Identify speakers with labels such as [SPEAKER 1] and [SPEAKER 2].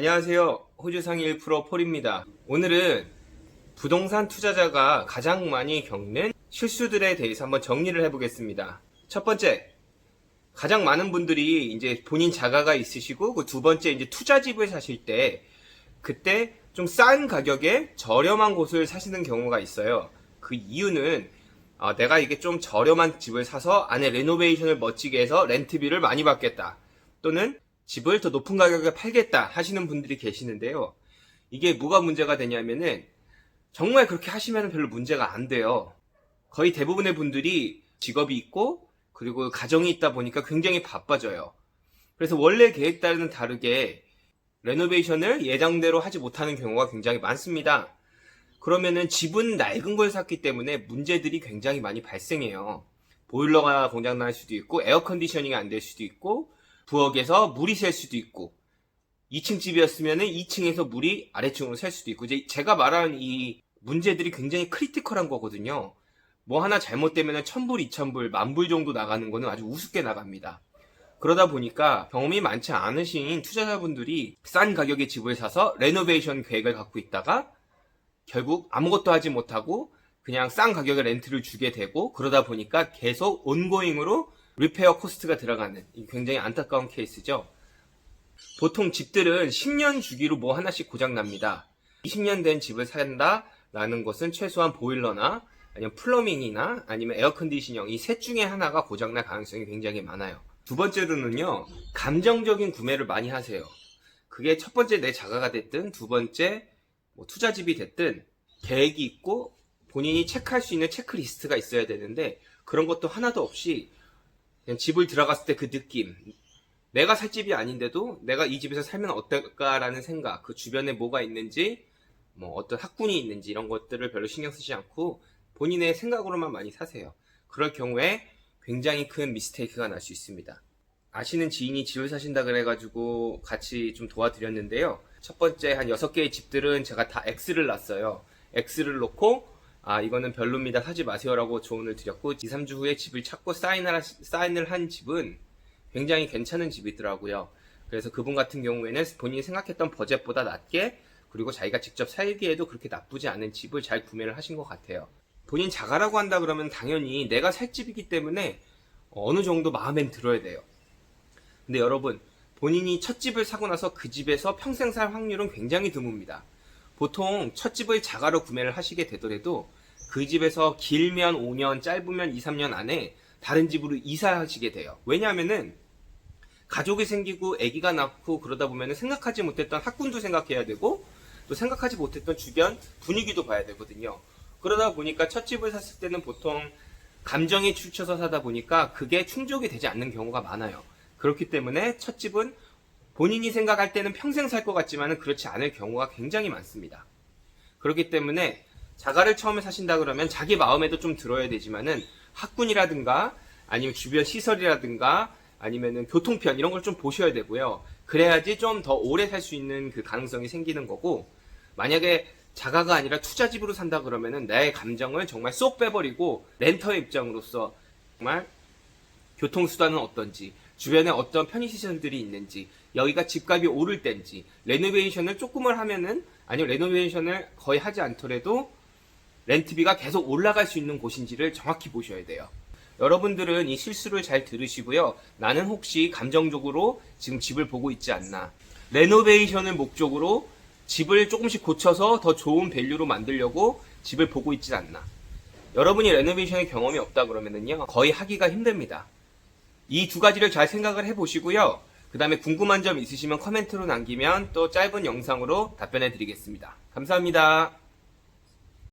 [SPEAKER 1] 안녕하세요. 호주 상위 1% 폴입니다. 오늘은 부동산 투자자가 가장 많이 겪는 실수들에 대해서 한번 정리를 해보겠습니다. 첫 번째, 가장 많은 분들이 이제 본인 자가가 있으시고, 그 두 번째 이제 투자집을 사실 때, 그때 좀 싼 가격에 저렴한 곳을 사시는 경우가 있어요. 그 이유는 내가 이게 좀 저렴한 집을 사서 안에 레노베이션을 멋지게 해서 렌트비를 많이 받겠다. 또는 집을 더 높은 가격에 팔겠다 하시는 분들이 계시는데요. 이게 뭐가 문제가 되냐면은 정말 그렇게 하시면 별로 문제가 안 돼요. 거의 대부분의 분들이 직업이 있고 그리고 가정이 있다 보니까 굉장히 바빠져요. 그래서 원래 계획과는 다르게 레노베이션을 예정대로 하지 못하는 경우가 굉장히 많습니다. 그러면은 집은 낡은 걸 샀기 때문에 문제들이 굉장히 많이 발생해요. 보일러가 고장날 수도 있고 에어컨디셔닝이 안 될 수도 있고 부엌에서 물이 셀 수도 있고 2층 집이었으면 2층에서 물이 아래층으로 셀 수도 있고 이제 제가 말하는 이 문제들이 굉장히 크리티컬한 거거든요. 뭐 하나 잘못되면 1000불, 2000불, 10,000불 정도 나가는 거는 아주 우습게 나갑니다. 그러다 보니까 경험이 많지 않으신 투자자분들이 싼 가격의 집을 사서 레노베이션 계획을 갖고 있다가 결국 아무것도 하지 못하고 그냥 싼 가격에 렌트를 주게 되고 그러다 보니까 계속 온고잉으로 리페어 코스트가 들어가는 굉장히 안타까운 케이스죠. 보통 집들은 10년 주기로 뭐 하나씩 고장납니다. 20년 된 집을 산다라는 것은 최소한 보일러나 아니면 플러밍이나 아니면 에어컨디셔닝 이 셋 중에 하나가 고장날 가능성이 굉장히 많아요. 두 번째로는요, 감정적인 구매를 많이 하세요. 그게 첫 번째 내 자가가 됐든 두 번째 뭐 투자집이 됐든 계획이 있고 본인이 체크할 수 있는 체크리스트가 있어야 되는데 그런 것도 하나도 없이 그냥 집을 들어갔을 때 그 느낌, 내가 살 집이 아닌데도 내가 이 집에서 살면 어떨까라는 생각, 그 주변에 뭐가 있는지, 뭐 어떤 학군이 있는지 이런 것들을 별로 신경 쓰지 않고 본인의 생각으로만 많이 사세요. 그럴 경우에 굉장히 큰 미스테이크가 날 수 있습니다. 아시는 지인이 집을 사신다 그래가지고 같이 좀 도와드렸는데요. 첫 번째 한 6개의 집들은 제가 다 X를 놨어요. X를 놓고 이거는 별로입니다. 사지 마세요라고 조언을 드렸고 2, 3주 후에 집을 찾고 사인을 한 집은 굉장히 괜찮은 집이더라고요. 그래서 그분 같은 경우에는 본인이 생각했던 버젯보다 낮게 그리고 자기가 직접 살기에도 그렇게 나쁘지 않은 집을 잘 구매를 하신 것 같아요. 본인 자가라고 한다 그러면 당연히 내가 살 집이기 때문에 어느 정도 마음엔 들어야 돼요. 근데 여러분, 본인이 첫 집을 사고 나서 그 집에서 평생 살 확률은 굉장히 드뭅니다. 보통 첫 집을 자가로 구매를 하시게 되더라도 그 집에서 길면 5년, 짧으면 2, 3년 안에 다른 집으로 이사하시게 돼요. 왜냐하면은 가족이 생기고 아기가 낳고 그러다 보면 생각하지 못했던 학군도 생각해야 되고 또 생각하지 못했던 주변 분위기도 봐야 되거든요. 그러다 보니까 첫 집을 샀을 때는 보통 감정에 치우쳐서 사다 보니까 그게 충족이 되지 않는 경우가 많아요. 그렇기 때문에 첫 집은 본인이 생각할 때는 평생 살 것 같지만 그렇지 않을 경우가 굉장히 많습니다. 그렇기 때문에 자가를 처음에 사신다 그러면 자기 마음에도 좀 들어야 되지만은 학군이라든가 아니면 주변 시설이라든가 아니면은 교통편 이런 걸 좀 보셔야 되고요. 그래야지 좀 더 오래 살 수 있는 그 가능성이 생기는 거고, 만약에 자가가 아니라 투자집으로 산다 그러면은 나의 감정을 정말 쏙 빼버리고 렌터의 입장으로서 정말 교통수단은 어떤지, 주변에 어떤 편의시설들이 있는지, 여기가 집값이 오를 때인지, 레노베이션을 조금을 하면은, 아니면 레노베이션을 거의 하지 않더라도 렌트비가 계속 올라갈 수 있는 곳인지를 정확히 보셔야 돼요. 여러분들은 이 실수를 잘 들으시고요. 나는 혹시 감정적으로 지금 집을 보고 있지 않나, 레노베이션을 목적으로 집을 조금씩 고쳐서 더 좋은 밸류로 만들려고 집을 보고 있지 않나. 여러분이 레노베이션의 경험이 없다 그러면은요, 거의 하기가 힘듭니다. 이 두 가지를 잘 생각을 해보시고요. 그 다음에 궁금한 점 있으시면 코멘트로 남기면 또 짧은 영상으로 답변해 드리겠습니다. 감사합니다.